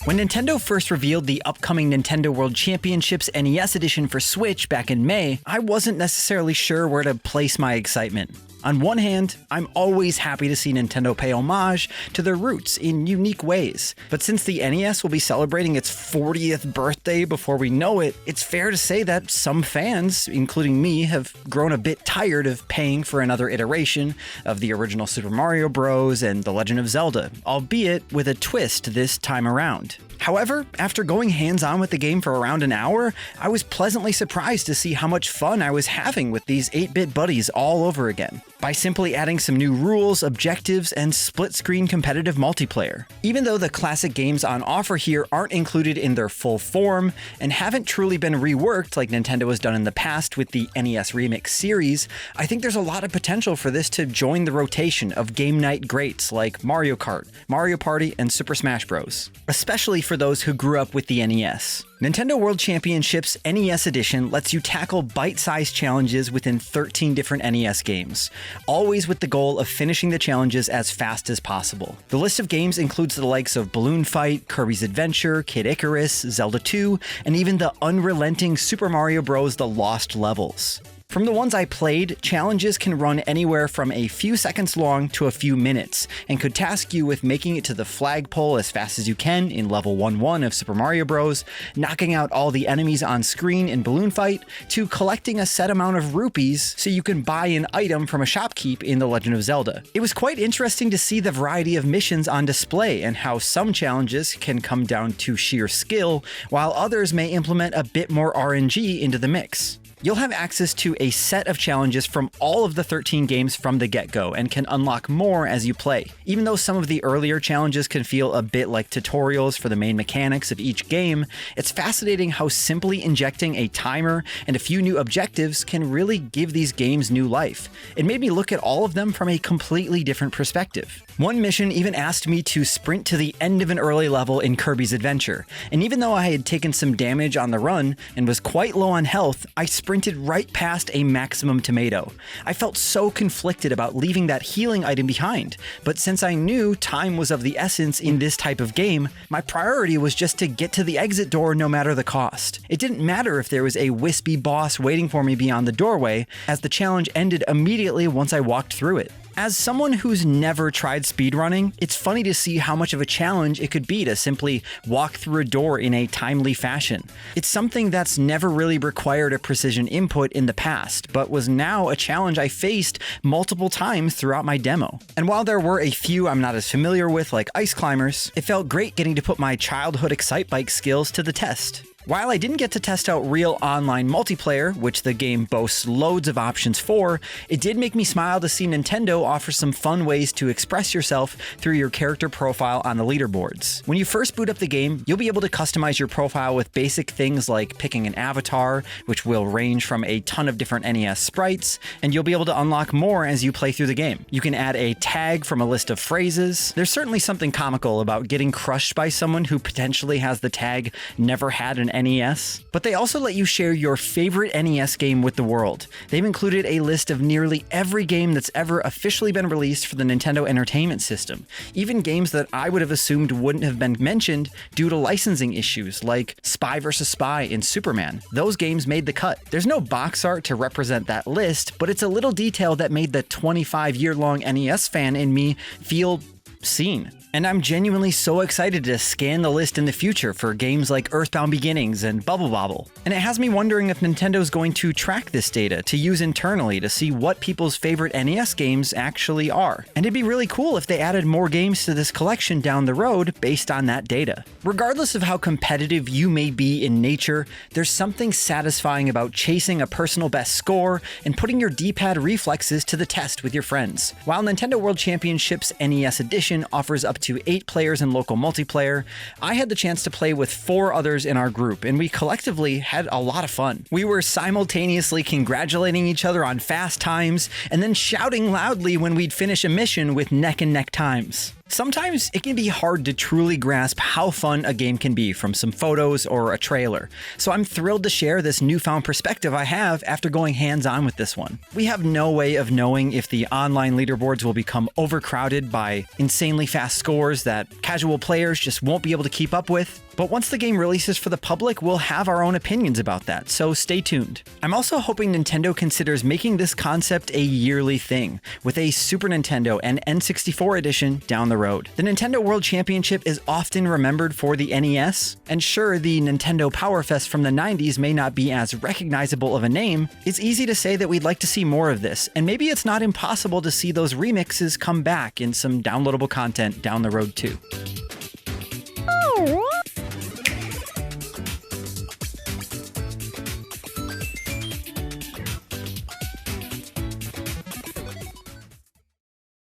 When Nintendo first revealed the upcoming Nintendo World Championships NES edition for Switch back in May, I wasn't necessarily sure where to place my excitement. On one hand, I'm always happy to see Nintendo pay homage to their roots in unique ways. But since the NES will be celebrating its 40th birthday before we know it, it's fair to say that some fans, including me, have grown a bit tired of paying for another iteration of the original Super Mario Bros. And The Legend of Zelda, albeit with a twist this time around. However, after going hands-on with the game for around an hour, I was pleasantly surprised to see how much fun I was having with these 8-bit buddies all over again, by simply adding some new rules, objectives, and split-screen competitive multiplayer. Even though the classic games on offer here aren't included in their full form, and haven't truly been reworked like Nintendo has done in the past with the NES Remix series, I think there's a lot of potential for this to join the rotation of game night greats like Mario Kart, Mario Party, and Super Smash Bros., especially for those who grew up with the NES. Nintendo World Championships NES Edition lets you tackle bite-sized challenges within 13 different NES games, always with the goal of finishing the challenges as fast as possible. The list of games includes the likes of Balloon Fight, Kirby's Adventure, Kid Icarus, Zelda 2, and even the unrelenting Super Mario Bros. The Lost Levels. From the ones I played, challenges can run anywhere from a few seconds long to a few minutes, and could task you with making it to the flagpole as fast as you can in level 1-1 of Super Mario Bros., knocking out all the enemies on screen in Balloon Fight, to collecting a set amount of rupees so you can buy an item from a shopkeep in The Legend of Zelda. It was quite interesting to see the variety of missions on display and how some challenges can come down to sheer skill, while others may implement a bit more RNG into the mix. You'll have access to a set of challenges from all of the 13 games from the get-go and can unlock more as you play. Even though some of the earlier challenges can feel a bit like tutorials for the main mechanics of each game, it's fascinating how simply injecting a timer and a few new objectives can really give these games new life. It made me look at all of them from a completely different perspective. One mission even asked me to sprint to the end of an early level in Kirby's Adventure, and even though I had taken some damage on the run and was quite low on health, I sprinted right past a maximum tomato. I felt so conflicted about leaving that healing item behind, but since I knew time was of the essence in this type of game, my priority was just to get to the exit door no matter the cost. It didn't matter if there was a wispy boss waiting for me beyond the doorway, as the challenge ended immediately once I walked through it. As someone who's never tried speedrunning, it's funny to see how much of a challenge it could be to simply walk through a door in a timely fashion. It's something that's never really required a precision input in the past, but was now a challenge I faced multiple times throughout my demo. And while there were a few I'm not as familiar with, like ice climbers, it felt great getting to put my childhood Excitebike skills to the test. While I didn't get to test out real online multiplayer, which the game boasts loads of options for, it did make me smile to see Nintendo offer some fun ways to express yourself through your character profile on the leaderboards. When you first boot up the game, you'll be able to customize your profile with basic things like picking an avatar, which will range from a ton of different NES sprites, and you'll be able to unlock more as you play through the game. You can add a tag from a list of phrases. There's certainly something comical about getting crushed by someone who potentially has the tag "never had an NES, but they also let you share your favorite NES game with the world. They've included a list of nearly every game that's ever officially been released for the Nintendo Entertainment System, even games that I would have assumed wouldn't have been mentioned due to licensing issues like Spy vs. Spy and Superman. Those games made the cut. There's no box art to represent that list, but it's a little detail that made the 25-year-long NES fan in me feel seen. And I'm genuinely so excited to scan the list in the future for games like Earthbound Beginnings and Bubble Bobble. And it has me wondering if Nintendo's going to track this data to use internally to see what people's favorite NES games actually are. And it'd be really cool if they added more games to this collection down the road based on that data. Regardless of how competitive you may be in nature, there's something satisfying about chasing a personal best score and putting your D-pad reflexes to the test with your friends. While Nintendo World Championships NES Edition offers up to 8 players in local multiplayer, I had the chance to play with 4 others in our group, and we collectively had a lot of fun. We were simultaneously congratulating each other on fast times, and then shouting loudly when we'd finish a mission with neck and neck times. Sometimes it can be hard to truly grasp how fun a game can be from some photos or a trailer, so I'm thrilled to share this newfound perspective I have after going hands-on with this one. We have no way of knowing if the online leaderboards will become overcrowded by insanely fast scores that casual players just won't be able to keep up with. But once the game releases for the public, we'll have our own opinions about that, so stay tuned. I'm also hoping Nintendo considers making this concept a yearly thing, with a Super Nintendo and N64 edition down the road. The Nintendo World Championship is often remembered for the NES, and sure, the Nintendo Power Fest from the 90s may not be as recognizable of a name, it's easy to say that we'd like to see more of this, and maybe it's not impossible to see those remixes come back in some downloadable content down the road too.